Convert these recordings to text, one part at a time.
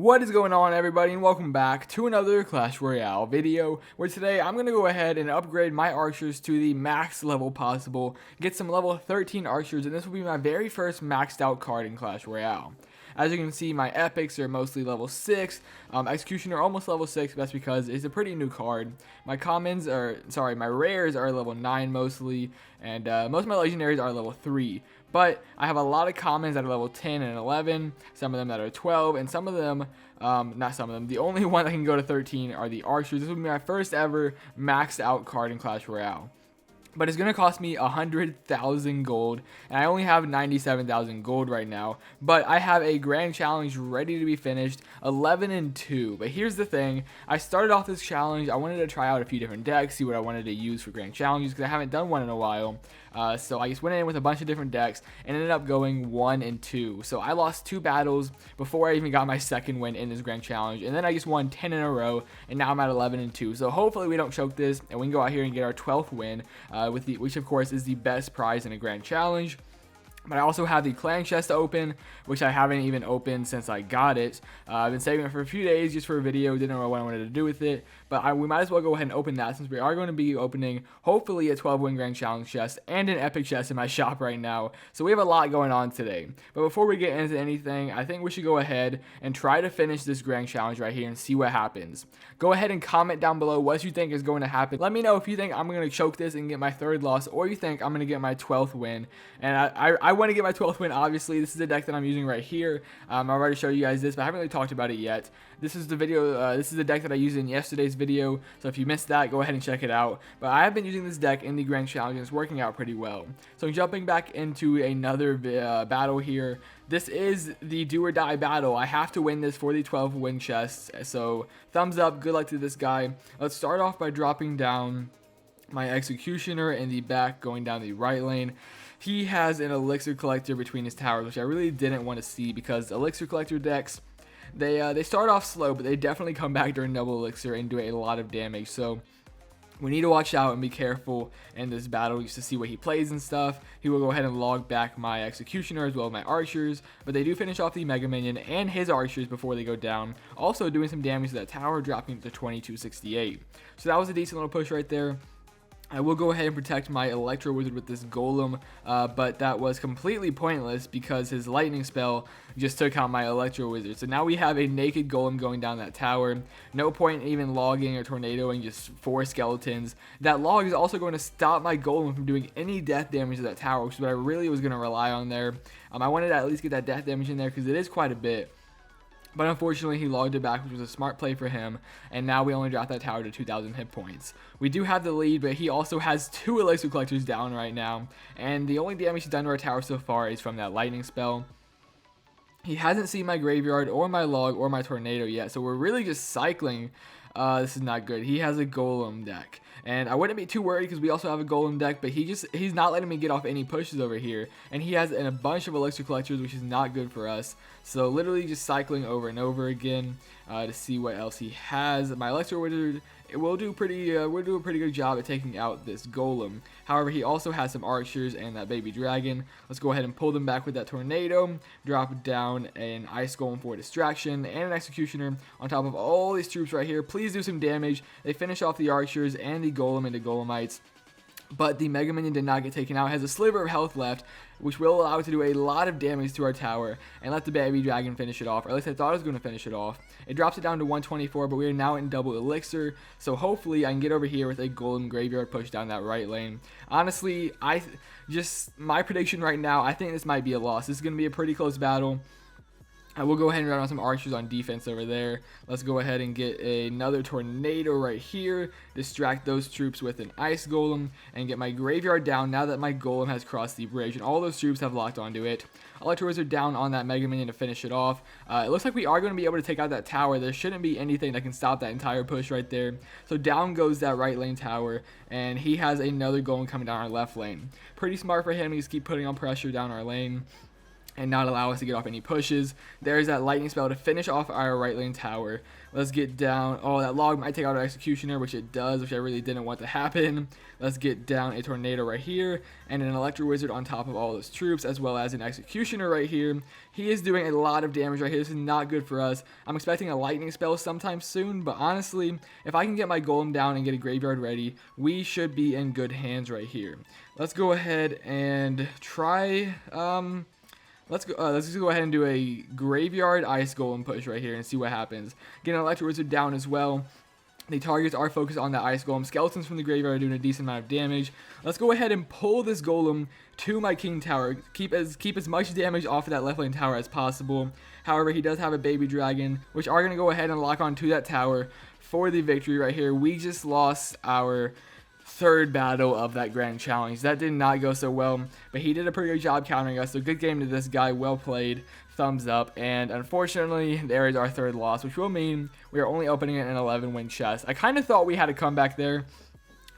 What is going on, everybody, and welcome back to another Clash Royale video, where today I'm going to go ahead and upgrade my archers to the max level possible, get some level 13 archers, and this will be my very first maxed out card in Clash Royale. As you can see, my epics are mostly level 6, executioner almost level 6, but that's because it's a pretty new card. My my rares are level 9 mostly, and most of my legendaries are level 3. But I have a lot of commons that are level 10 and 11, some of them that are 12, and some of them, the only one that can go to 13 are the archers. This will be my first ever maxed out card in Clash Royale. But it's going to cost me 100,000 gold, and I only have 97,000 gold right now. But I have a grand challenge ready to be finished, 11 and 2. But here's the thing, I started off this challenge, I wanted to try out a few different decks, see what I wanted to use for grand challenges, because I haven't done one in a while. So I just went in with a bunch of different decks, and ended up going 1 and 2. So I lost 2 battles before I even got my second win in this grand challenge, and then I just won 10 in a row, and now I'm at 11 and 2. So hopefully we don't choke this, and we can go out here and get our 12th win. Which of course is the best prize in a grand challenge. But I also have the clan chest open, which I haven't even opened since I got it. I've been saving it for a few days just for a video, didn't know what I wanted to do with it. But we might as well go ahead and open that, since we are going to be opening hopefully a 12-win grand challenge chest and an epic chest in my shop right now. So we have a lot going on today. But before we get into anything, I think we should go ahead and try to finish this grand challenge right here and see what happens. Go ahead and comment down below what you think is going to happen. Let me know if you think I'm going to choke this and get my 3rd loss, or you think I'm going to get my 12th win. And I want to get my 12th win, obviously. This is the deck that I'm using right here. I've already showed you guys this, but I haven't really talked about it yet. This is the video. This is the deck that I used in yesterday's video, so if you missed that, go ahead and check it out. But I have been using this deck in the grand challenge, and it's working out pretty well. So jumping back into another battle here. This is the do or die battle. I have to win this for the 12 win chest, so thumbs up, good luck to this guy. Let's start off by dropping down my executioner in the back, going down the right lane. He has an elixir collector between his towers, which I really didn't want to see, because elixir collector decks, they start off slow, but they definitely come back during double elixir and do a lot of damage. So we need to watch out and be careful in this battle just to see what he plays and stuff. He will go ahead and log back my executioner as well as my archers, but they do finish off the mega minion and his archers before they go down, also doing some damage to that tower, dropping to 2268. So that was a decent little push right there. I will go ahead and protect my Electro Wizard with this Golem, but that was completely pointless because his lightning spell just took out my Electro Wizard. So now we have a naked Golem going down that tower. No point in even logging or tornadoing, just 4 skeletons. That log is also going to stop my Golem from doing any death damage to that tower, which is what I really was going to rely on there. I wanted to at least get that death damage in there because it is quite a bit. But unfortunately, he logged it back, which was a smart play for him, and now we only dropped that tower to 2,000 hit points. We do have the lead, but he also has 2 elixir collectors down right now, and the only damage he's done to our tower so far is from that lightning spell. He hasn't seen my graveyard or my log or my tornado yet, so we're really just cycling. This is not good. He has a golem deck, and I wouldn't be too worried because we also have a golem deck, but he's not letting me get off any pushes over here, and he has a bunch of elixir collectors, which is not good for us. So literally just cycling over and over again to see what else he has. My Electro Wizard, we'll do a pretty good job at taking out this golem. However, he also has some archers and that baby dragon. Let's go ahead and pull them back with that tornado. Drop down an ice golem for distraction and an executioner on top of all these troops right here. Please do some damage. They finish off the archers and the golem into golemites. But the mega minion did not get taken out. It has a sliver of health left, which will allow it to do a lot of damage to our tower and let the baby dragon finish it off, or at least I thought it was going to finish it off. It drops it down to 124, but we are now in double elixir, so hopefully I can get over here with a golden graveyard push down that right lane. Honestly, my prediction right now, I think this might be a loss. This is going to be a pretty close battle. I will go ahead and run on some archers on defense over there. Let's go ahead and get another tornado right here. Distract those troops with an ice golem and get my graveyard down now that my golem has crossed the bridge and all those troops have locked onto it. Electro Wizard down on that mega minion to finish it off. It looks like we are going to be able to take out that tower. There shouldn't be anything that can stop that entire push right there. So down goes that right lane tower, and he has another golem coming down our left lane. Pretty smart for him to just keep putting on pressure down our lane. and not allow us to get off any pushes. There's that lightning spell to finish off our right lane tower. Let's get down. Oh, that log might take out our executioner, which it does, which I really didn't want to happen. Let's get down a tornado right here and an electro wizard on top of all those troops, as well as an executioner right here. He is doing a lot of damage right here. This is not good for us. I'm expecting a lightning spell sometime soon, but honestly, if I can get my golem down and get a graveyard ready, we should be in good hands right here. Let's go ahead and try let's just go ahead and do a graveyard ice golem push right here and see what happens. Get an electro wizard down as well. The targets are focused on the ice golem. Skeletons from the graveyard are doing a decent amount of damage. Let's go ahead and pull this golem to my king tower. Keep as much damage off of that left lane tower as possible. However, he does have a baby dragon, which are going to go ahead and lock onto that tower for the victory right here. We just lost our third battle of that grand challenge. That did not go so well, but he did a pretty good job countering us. So good game to this guy. Well played. Thumbs up. And unfortunately, there is our third loss, which will mean we are only opening an 11-win chest. I kind of thought we had a comeback there.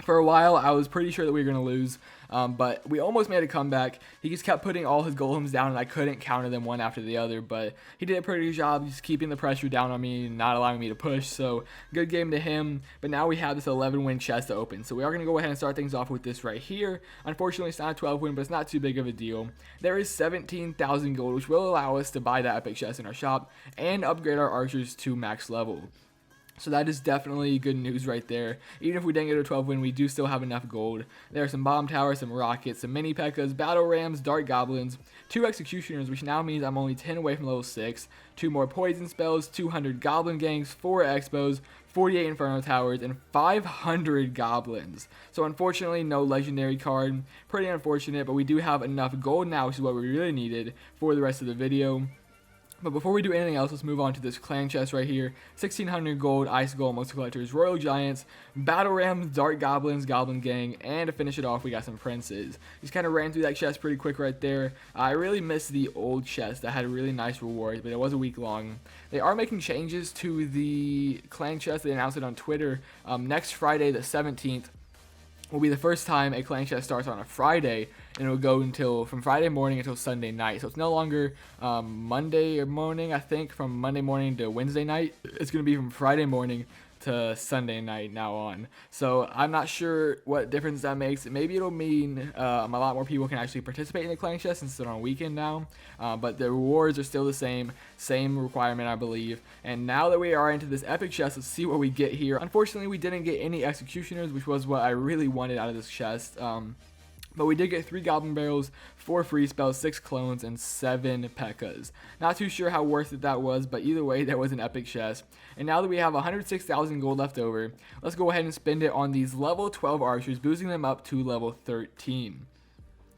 For a while, I was pretty sure that we were going to lose, but we almost made a comeback. He just kept putting all his golems down, and I couldn't counter them one after the other, but he did a pretty good job just keeping the pressure down on me and not allowing me to push, so good game to him. But now we have this 11-win chest to open, so we are going to go ahead and start things off with this right here. Unfortunately, it's not a 12-win, but it's not too big of a deal. There is 17,000 gold, which will allow us to buy that epic chest in our shop and upgrade our archers to max level. So that is definitely good news right there. Even if we didn't get a 12 win, we do still have enough gold. There are some bomb towers, some rockets, some mini P.E.K.K.A.s, battle rams, dark goblins, 2 executioners, which now means I'm only 10 away from level 6, 2 more poison spells, 200 goblin gangs, 4 expos, 48 inferno towers, and 500 goblins. So unfortunately, no legendary card. Pretty unfortunate, but we do have enough gold now, which is what we really needed for the rest of the video. But before we do anything else, let's move on to this clan chest right here. 1600 gold, ice golem, monster collectors, royal giants, battle rams, dark goblins, goblin gang, and to finish it off, we got some princes. Just kind of ran through that chest pretty quick right there. I really missed the old chest that had a really nice reward, but it was a week long. They are making changes to the clan chest. They announced it on Twitter. Next Friday, the 17th, will be the first time a clan chest starts on a Friday, and it will go from Friday morning until Sunday night. So it's no longer Monday morning, I think, from Monday morning to Wednesday night. It's going to be from Friday morning to Sunday night now on. So I'm not sure what difference that makes. Maybe it'll mean a lot more people can actually participate in the clan chest since it's on a weekend now. But the rewards are still the same requirement, I believe. And now that we are into this epic chest, let's see what we get here. Unfortunately, we didn't get any executioners, which was what I really wanted out of this chest. But we did get 3 goblin barrels, 4 free spells, 6 clones, and 7 P.E.K.K.A.s. Not too sure how worth it that was, but either way, that was an epic chest. And now that we have 106,000 gold left over, let's go ahead and spend it on these level 12 archers, boosting them up to level 13.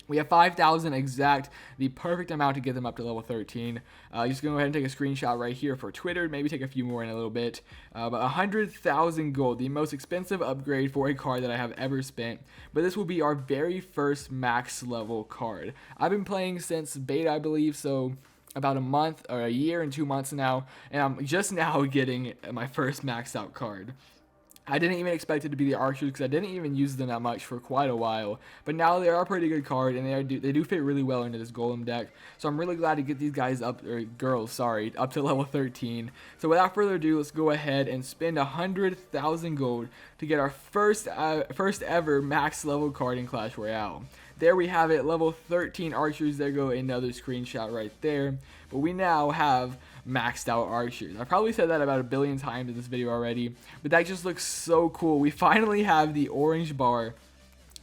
We have 5,000 exact, the perfect amount to get them up to level 13. Just going to go ahead and take a screenshot right here for Twitter, maybe take a few more in a little bit. But 100,000 gold, the most expensive upgrade for a card that I have ever spent. But this will be our very first max level card. I've been playing since beta, I believe, so about a month or a year and 2 months now. And I'm just now getting my first maxed out card. I didn't even expect it to be the archers because I didn't even use them that much for quite a while. But now they are a pretty good card, and they do fit really well into this golem deck. So I'm really glad to get these guys up, or girls, sorry, up to level 13. So without further ado, let's go ahead and spend 100,000 gold to get our first ever max level card in Clash Royale. There we have it, level 13 archers. There go another screenshot right there. But we now have maxed out archers. I probably said that about a billion times in this video already, but that just looks so cool. We finally have the orange bar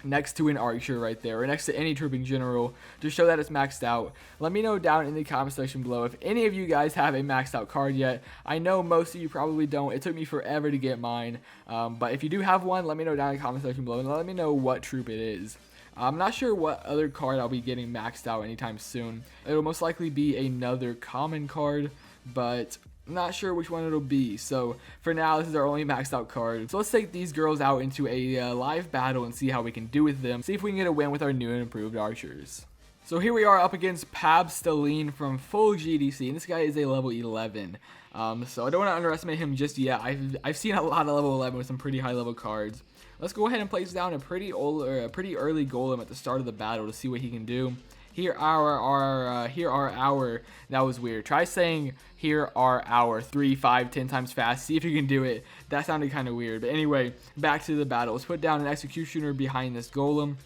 next to an archer right there, or next to any troop in general, to show that it's maxed out. Let me know down in the comment section below if any of you guys have a maxed out card yet. I know most of you probably don't. It took me forever to get mine, but if you do have one, let me know down in the comment section below, and let me know what troop it is. I'm not sure what other card I'll be getting maxed out anytime soon. It'll most likely be another common card, but not sure which one it'll be. So for now, this is our only maxed out card. So let's take these girls out into a live battle and see how we can do with them. See if we can get a win with our new and improved archers. So here we are up against Pabstaline from full GDC, and this guy is a level 11. So I don't want to underestimate him just yet. I've seen a lot of level 11 with some pretty high level cards. Let's go ahead and place down a pretty early golem at the start of the battle to see what he can do. Here are our. That was weird. Try saying here are our 3, 5, 10 times fast. See if you can do it. That sounded kind of weird. But anyway, back to the battle. Let's put down an executioner behind this golem.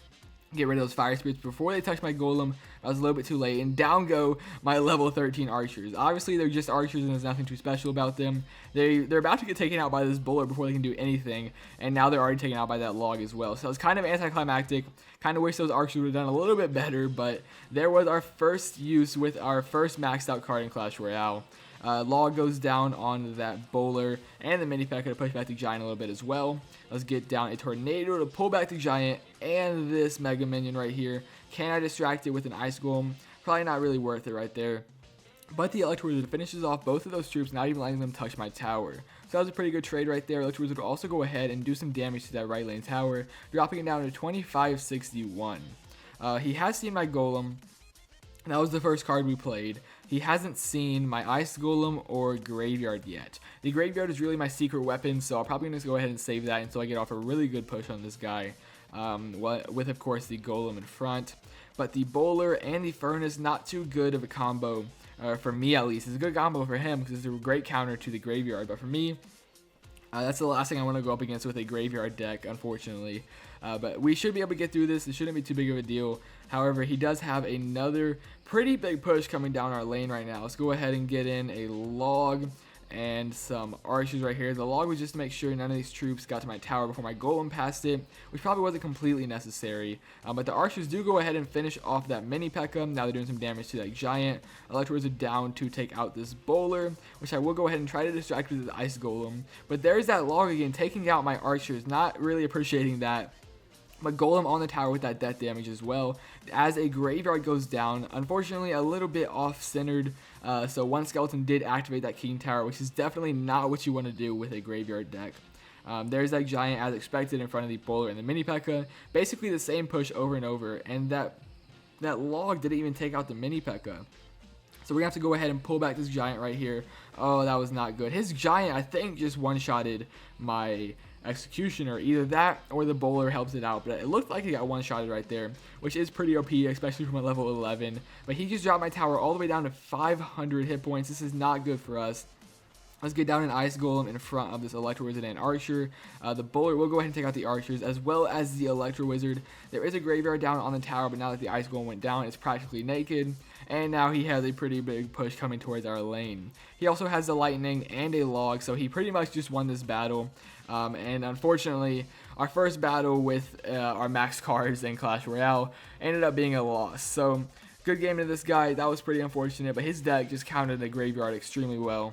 Get rid of those fire spirits before they touch my golem. I was a little bit too late, and down go my level 13 archers. Obviously, they're just archers, and there's nothing too special about them. They're about to get taken out by this bowler before they can do anything, and now they're already taken out by that log as well. So it's kind of anticlimactic. Kind of wish those archers would have done a little bit better, but there was our first use with our first maxed out card in Clash Royale. Log goes down on that bowler, and the mini P.E.K.K.A to push back the giant a little bit as well. Let's get down a tornado to pull back the giant, and this mega minion right here. Can I distract it with an ice golem? Probably not really worth it right there. But the Electro Wizard finishes off both of those troops, not even letting them touch my tower. So that was a pretty good trade right there. Electro Wizard will also go ahead and do some damage to that right lane tower, dropping it down to 2561. He has seen my golem. That was the first card we played. He hasn't seen my Ice Golem or Graveyard yet. The Graveyard is really my secret weapon, so I'm probably going to go ahead and save that until I get off a really good push on this guy. With, of course, the Golem in front. But the Bowler and the Furnace, not too good of a combo, for me at least. It's a good combo for him because it's a great counter to the Graveyard. But for me, that's the last thing I want to go up against with a Graveyard deck, unfortunately. But we should be able to get through this. It shouldn't be too big of a deal. However, he does have another pretty big push coming down our lane right now. Let's go ahead and get in a log and some archers right here. The log was just to make sure none of these troops got to my tower before my golem passed it, which probably wasn't completely necessary. But the archers do go ahead and finish off that mini P.E.K.K.A. Now they're doing some damage to that giant. Electro Wizard down to take out this bowler, which I will go ahead and try to distract with the ice golem. But there's that log again, taking out my archers. Not really appreciating that. But Golem on the tower with that death damage as well. As a Graveyard goes down, unfortunately a little bit off-centered. So one skeleton did activate that King Tower, which is definitely not what you want to do with a Graveyard deck. There's that giant as expected in front of the bowler and the mini P.E.K.K.A. Basically the same push over and over. And that log didn't even take out the mini P.E.K.K.A. So we're going to have to go ahead and pull back this giant right here. Oh, that was not good. His giant, I think, just one-shotted my executioner. Either that or the bowler helps it out, but it looked like he got one-shotted right there, which is pretty OP, especially from a level 11. But he just dropped my tower all the way down to 500 hit points. This is not good for us. Let's get down an Ice Golem in front of this Electro Wizard and Archer. The Bowler will go ahead and take out the Archers as well as the Electro Wizard. There is a Graveyard down on the tower, but now that the Ice Golem went down, it's practically naked. And now he has a pretty big push coming towards our lane. He also has the Lightning and a Log, so he pretty much just won this battle. And unfortunately, our first battle with our max cards in Clash Royale ended up being a loss. So, good game to this guy. That was pretty unfortunate, but his deck just countered the Graveyard extremely well.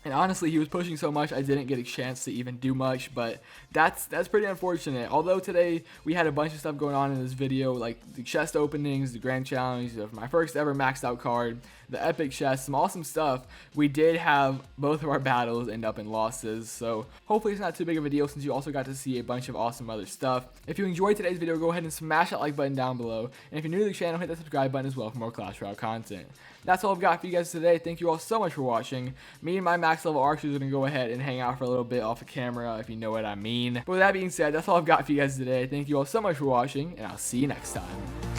And honestly, he was pushing so much, I didn't get a chance to even do much, but that's pretty unfortunate. Although today, we had a bunch of stuff going on in this video, like the chest openings, the grand challenge, of my first ever maxed out card, the epic chest, some awesome stuff. We did have both of our battles end up in losses, so hopefully it's not too big of a deal since you also got to see a bunch of awesome other stuff. If you enjoyed today's video, go ahead and smash that like button down below, and if you're new to the channel, hit that subscribe button as well for more Clash Royale content. That's all I've got for you guys today. Thank you all so much for watching. Me and my max level archers are going to go ahead and hang out for a little bit off of camera, if you know what I mean. But with that being said, that's all I've got for you guys today. Thank you all so much for watching, and I'll see you next time.